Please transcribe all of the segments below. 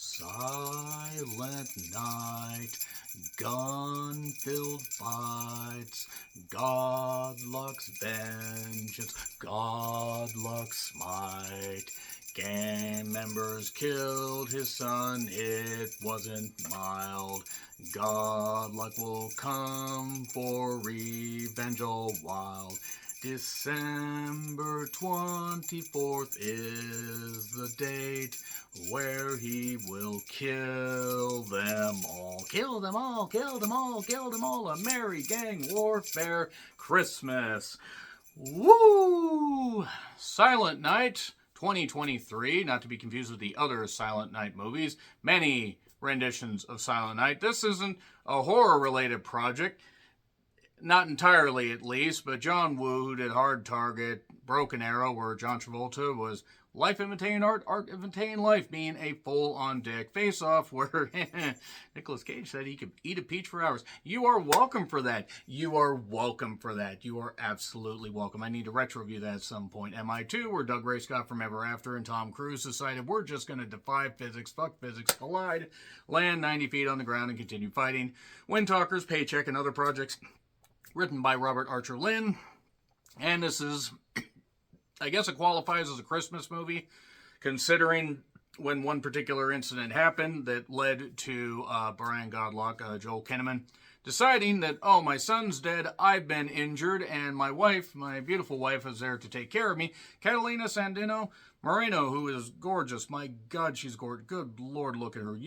Silent night, gun-filled fights, Godluck's vengeance, Godluck's smite. Gang members killed his son, it wasn't mild. Godluck will come for revenge all wild. December 24th is the date where he will kill them all. Kill them all, kill them all, kill them all. A merry gang warfare Christmas. Woo! Silent Night 2023, not to be confused with the other Silent Night movies. Many renditions of Silent Night. This isn't a horror-related project. Not entirely, at least, but John Woo, who did Hard Target, Broken Arrow, where John Travolta was life imitating art, art imitating life, being a full-on dick. Face Off, where Nicolas Cage said he could eat a peach for hours. You are welcome for that. You are welcome for that. You are absolutely welcome. I need to retro-review that at some point. MI2, where Doug Ray Scott from Ever After and Tom Cruise decided we're just going to defy physics, fuck physics, collide, land 90 feet on the ground, and continue fighting. Wind Talkers, Paycheck, and other projects. Written by Robert Archer Lynn. And this is, I guess it qualifies as a Christmas movie, considering when one particular incident happened that led to Brian Godluck, Joel Kinnaman, deciding that, oh, my son's dead, I've been injured, and my wife, my beautiful wife, is there to take care of me. Catalina Sandino Moreno, who is gorgeous. My God, she's gorgeous. Good Lord, look at her.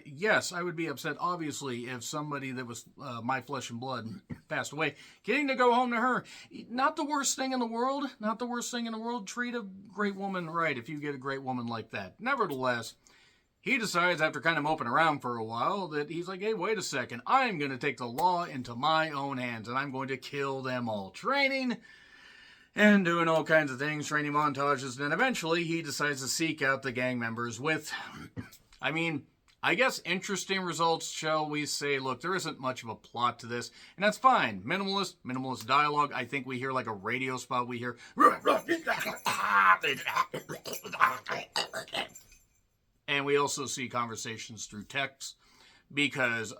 Yes, I would be upset, obviously, if somebody that was my flesh and blood passed away. Getting to go home to her. Not the worst thing in the world. Not the worst thing in the world. Treat a great woman right if you get a great woman like that. Nevertheless, he decides, after kind of moping around for a while, that he's like, hey, wait a second. I'm going to take the law into my own hands, and I'm going to kill them all. Training and doing all kinds of things, training montages, and then eventually he decides to seek out the gang members with, I guess interesting results, shall we say. Look, there isn't much of a plot to this, and that's fine. Minimalist dialogue. I think we hear like a radio spot. We hear, and we also see conversations through text because,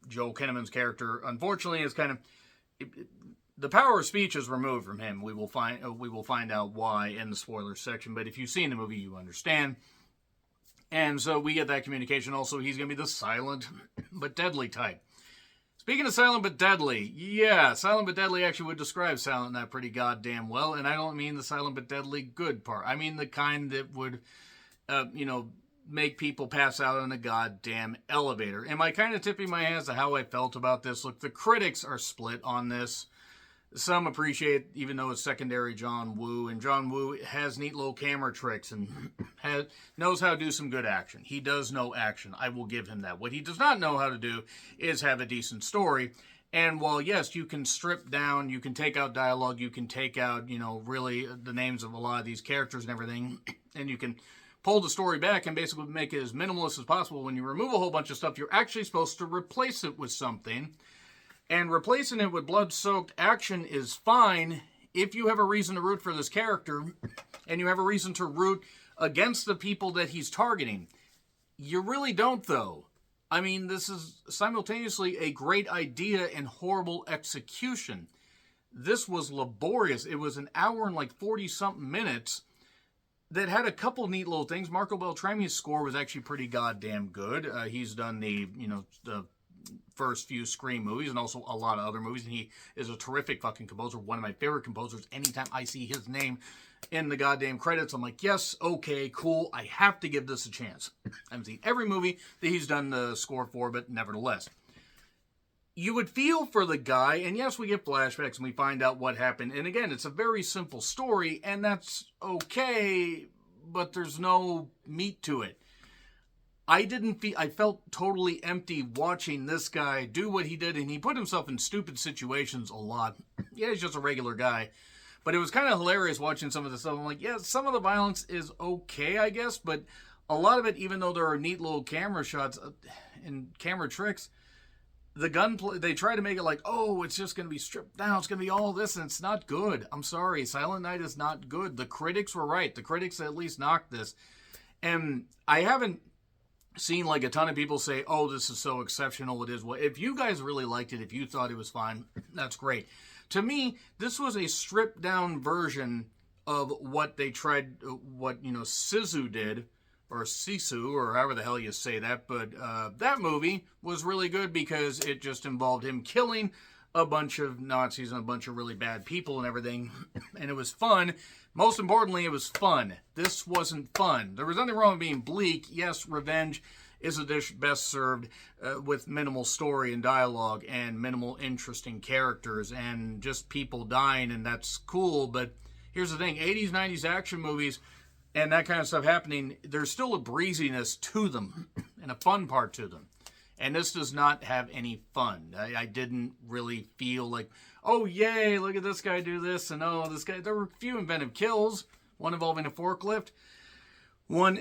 Joel Kinnaman's character, unfortunately, is kind of... The power of speech is removed from him. We will find out why in the spoiler section. But if you've seen the movie, you understand. And so we get that communication. Also, he's going to be the silent but deadly type. Speaking of silent but deadly, yeah, silent but deadly actually would describe Silent Night pretty goddamn well. And I don't mean the silent but deadly good part. I mean the kind that would, make people pass out on a goddamn elevator. Am I kind of tipping my hands to how I felt about this? Look, the critics are split on this. Some appreciate, even though it's secondary, John Woo. And John Woo has neat little camera tricks and knows how to do some good action. He does know action. I will give him that. What he does not know how to do is have a decent story. And while, yes, you can strip down, you can take out dialogue, you can take out, really the names of a lot of these characters and everything, and you can pull the story back and basically make it as minimalist as possible. When you remove a whole bunch of stuff, you're actually supposed to replace it with something. And replacing it with blood-soaked action is fine if you have a reason to root for this character and you have a reason to root against the people that he's targeting. You really don't, though. I mean, this is simultaneously a great idea and horrible execution. This was laborious. It was an hour and like 40-something minutes that had a couple neat little things. Marco Beltrami's score was actually pretty goddamn good. He's done the first few Scream movies and also a lot of other movies, and he is a terrific fucking composer, one of my favorite composers. Anytime I see his name in the goddamn credits, I'm like, yes, okay, cool, I have to give this a chance. I haven't seen every movie that he's done the score for, but nevertheless. You would feel for the guy, and yes, we get flashbacks and we find out what happened, and again, it's a very simple story, and that's okay, but there's no meat to it. I felt totally empty watching this guy do what he did, and he put himself in stupid situations a lot. Yeah, he's just a regular guy. But it was kind of hilarious watching some of the stuff. I'm like, yeah, some of the violence is okay, I guess, but a lot of it, even though there are neat little camera shots and camera tricks, the gunplay, they try to make it like, oh, it's just going to be stripped down, it's going to be all this, and it's not good. I'm sorry, Silent Night is not good. The critics were right. The critics at least knocked this. And I haven't seen like a ton of people say, "Oh, this is so exceptional." It is. What if you guys really liked it? If you thought it was fine, that's great. To me, this was a stripped down version of what they tried, what Sisu did, or Sisu, or however the hell you say that. But that movie was really good because it just involved him killing a bunch of Nazis and a bunch of really bad people and everything, and it was fun. Most importantly, it was fun. This wasn't fun. There was nothing wrong with being bleak. Yes, revenge is a dish best served with minimal story and dialogue and minimal interesting characters and just people dying, and that's cool. But here's the thing, 80s, 90s action movies and that kind of stuff happening, there's still a breeziness to them and a fun part to them. And this does not have any fun. I didn't really feel like, oh, yay, look at this guy do this, and oh, this guy. There were a few inventive kills, one involving a forklift, one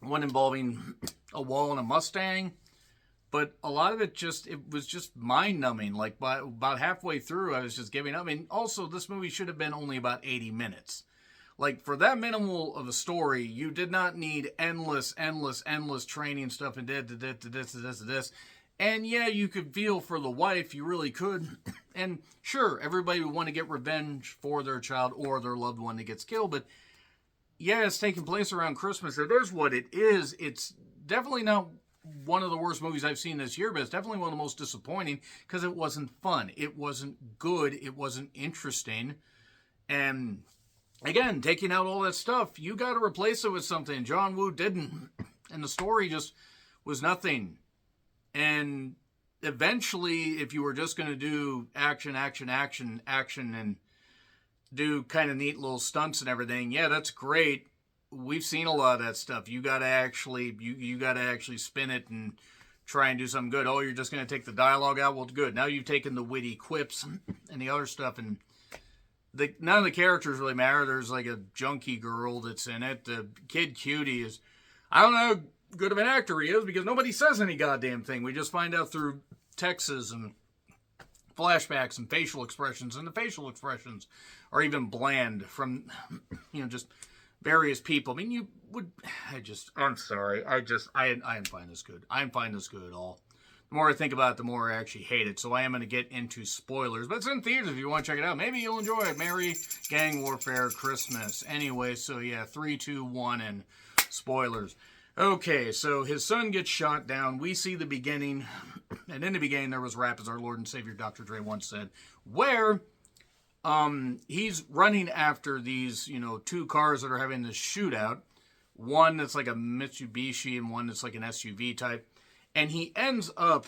involving a wall and a Mustang. But a lot of it was just mind-numbing. Like, by about halfway through, I was just giving up. I mean, also, this movie should have been only about 80 minutes. Like, for that minimal of a story, you did not need endless training stuff and this. And yeah, you could feel for the wife, you really could. And sure, everybody would want to get revenge for their child or their loved one that gets killed. But yeah, it's taking place around Christmas. It is what it is. It's definitely not one of the worst movies I've seen this year, but it's definitely one of the most disappointing because it wasn't fun. It wasn't good. It wasn't interesting. And again, taking out all that stuff, you got to replace it with something. John Woo didn't. And the story just was nothing. And eventually, if you were just going to do action, and do kind of neat little stunts and everything, yeah, that's great. We've seen a lot of that stuff. You got to actually, you got to actually spin it and try and do something good. Oh, you're just going to take the dialogue out? Well, good. Now you've taken the witty quips and the other stuff, and none of the characters really matter. There's like a junkie girl that's in it. The kid cutie is, I don't know how good of an actor he is because nobody says any goddamn thing. We just find out through texts and flashbacks and facial expressions, and the facial expressions are even bland from, just various people. I mean, I'm sorry. I didn't find this good. I didn't find this good at all. The more I think about it, the more I actually hate it. So I am going to get into spoilers. But it's in theaters if you want to check it out. Maybe you'll enjoy it. Merry Gang Warfare Christmas. Anyway, so yeah, 3, 2, 1, and spoilers. Okay, so his son gets shot down. We see the beginning. And in the beginning, there was rap, as our Lord and Savior Dr. Dre once said, where he's running after these, 2 cars that are having this shootout. One that's like a Mitsubishi and one that's like an SUV type. And he ends up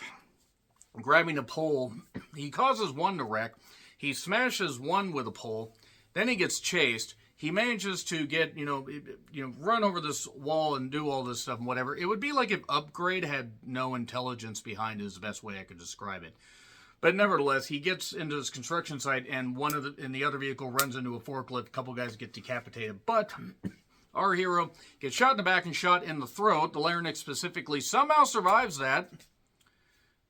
grabbing a pole. He causes one to wreck. He smashes one with a pole. Then he gets chased. He manages to get, run over this wall and do all this stuff and whatever. It would be like if Upgrade had no intelligence behind it is the best way I could describe it. But nevertheless, he gets into this construction site and the other vehicle runs into a forklift. A couple guys get decapitated. But our hero gets shot in the back and shot in the throat. The larynx specifically somehow survives that.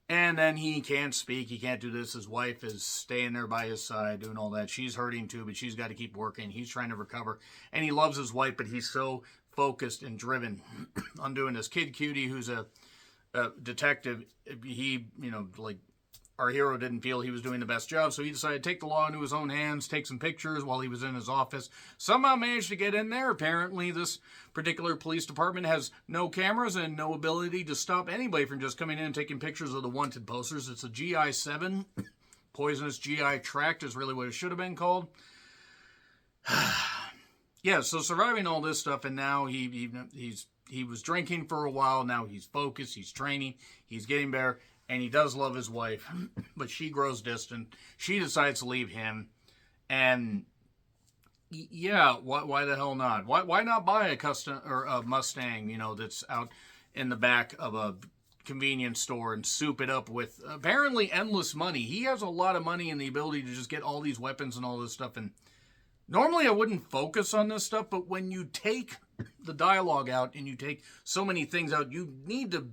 And then he can't speak. He can't do this. His wife is staying there by his side, doing all that. She's hurting too, but she's got to keep working. He's trying to recover. And he loves his wife, but he's so focused and driven on doing this. Kid Cutie, who's a detective, he, our hero didn't feel he was doing the best job, so he decided to take the law into his own hands, take some pictures while he was in his office. Somehow managed to get in there. Apparently, this particular police department has no cameras and no ability to stop anybody from just coming in and taking pictures of the wanted posters. It's a GI-7. Poisonous GI tract is really what it should have been called. Yeah, so surviving all this stuff, and now he was drinking for a while. Now he's focused, he's training, he's getting better. And he does love his wife, but she grows distant. She decides to leave him. And yeah, why the hell not? Why not buy a custom or a Mustang, that's out in the back of a convenience store and soup it up with apparently endless money. He has a lot of money and the ability to just get all these weapons and all this stuff. And normally I wouldn't focus on this stuff, but when you take the dialogue out and you take so many things out, you need to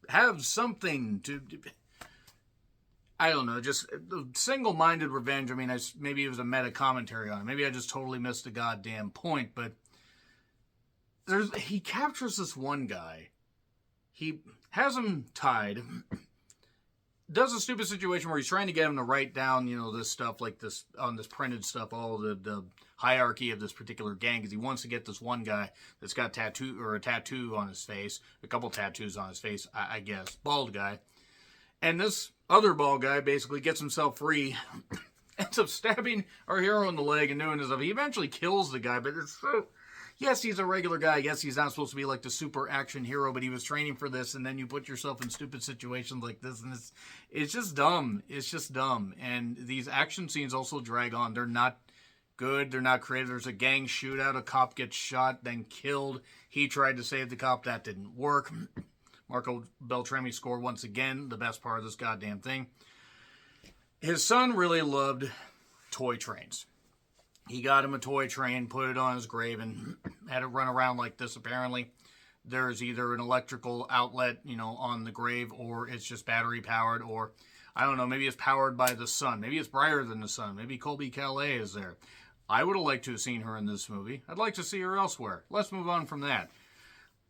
have something to, I don't know, just single-minded revenge. I mean, maybe it was a meta commentary on it. Maybe I just totally missed the goddamn point, but he captures this one guy. He has him tied. Does a stupid situation where he's trying to get him to write down, this stuff like this on this printed stuff, all the hierarchy of this particular gang, because he wants to get this one guy that's got a tattoo on his face, a couple tattoos on his face, I guess, bald guy. And this other bald guy basically gets himself free, ends up stabbing our hero in the leg and doing his stuff. He eventually kills the guy, but it's so... Yes, he's a regular guy. Yes, he's not supposed to be like the super action hero, but he was training for this, and then you put yourself in stupid situations like this, and it's just dumb. It's just dumb. And these action scenes also drag on. They're not good. They're not creative. There's a gang shootout. A cop gets shot, then killed. He tried to save the cop. That didn't work. Marco Beltrami scored once again, the best part of this goddamn thing. His son really loved toy trains. He got him a toy train, put it on his grave, and had it run around like this, apparently. There's either an electrical outlet, on the grave, or it's just battery-powered, or, I don't know, maybe it's powered by the sun. Maybe it's brighter than the sun. Maybe Colby Calais is there. I would have liked to have seen her in this movie. I'd like to see her elsewhere. Let's move on from that.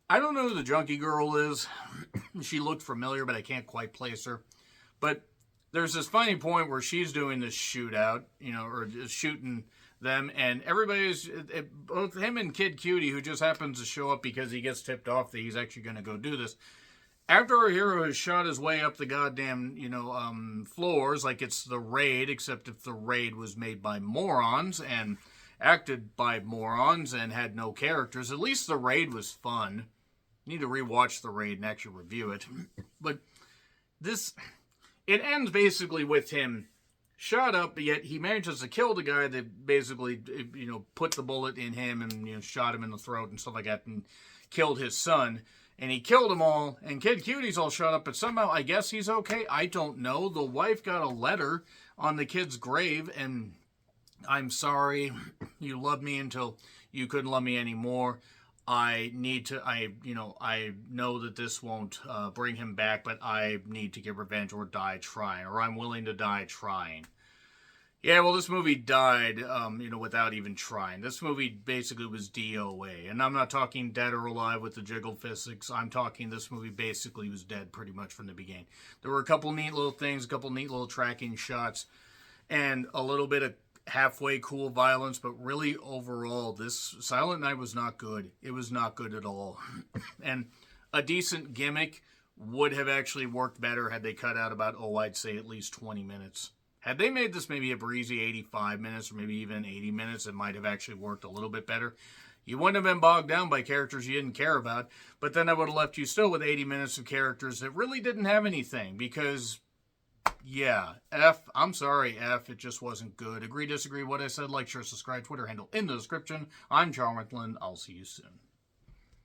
I don't know who the junkie girl is. She looked familiar, but I can't quite place her. But there's this funny point where she's doing this shootout, or shooting them, and everybody's, both him and Kid Cutie, who just happens to show up because he gets tipped off that he's actually going to go do this. After our hero has shot his way up the goddamn, floors, like it's The Raid, except if The Raid was made by morons and acted by morons and had no characters. At least The Raid was fun. Need to rewatch The Raid and actually review it. But it ends basically with him shot up, but yet he manages to kill the guy that basically, put the bullet in him and, shot him in the throat and stuff like that and killed his son. And he killed them all, and Kid Cutie's all shot up, but somehow I guess he's okay. I don't know. The wife got a letter on the kid's grave, and I'm sorry, you loved me until you couldn't love me anymore. I know that this won't bring him back, but I need to get revenge or die trying, or I'm willing to die trying. Yeah, well, this movie died, without even trying. This movie basically was DOA, and I'm not talking Dead or Alive with the jiggle physics. I'm talking this movie basically was dead pretty much from the beginning. There were a couple neat little things, a couple neat little tracking shots, and a little bit of halfway cool violence, but really overall, this Silent Night was not good. It was not good at all. And a decent gimmick would have actually worked better had they cut out about, I'd say at least 20 minutes. Had they made this maybe a breezy 85 minutes or maybe even 80 minutes, it might have actually worked a little bit better. You wouldn't have been bogged down by characters you didn't care about, but then I would have left you still with 80 minutes of characters that really didn't have anything because, yeah, I'm sorry, it just wasn't good. Agree, disagree, what I said, like, share, subscribe, Twitter handle in the description. I'm Charles McLean. I'll see you soon.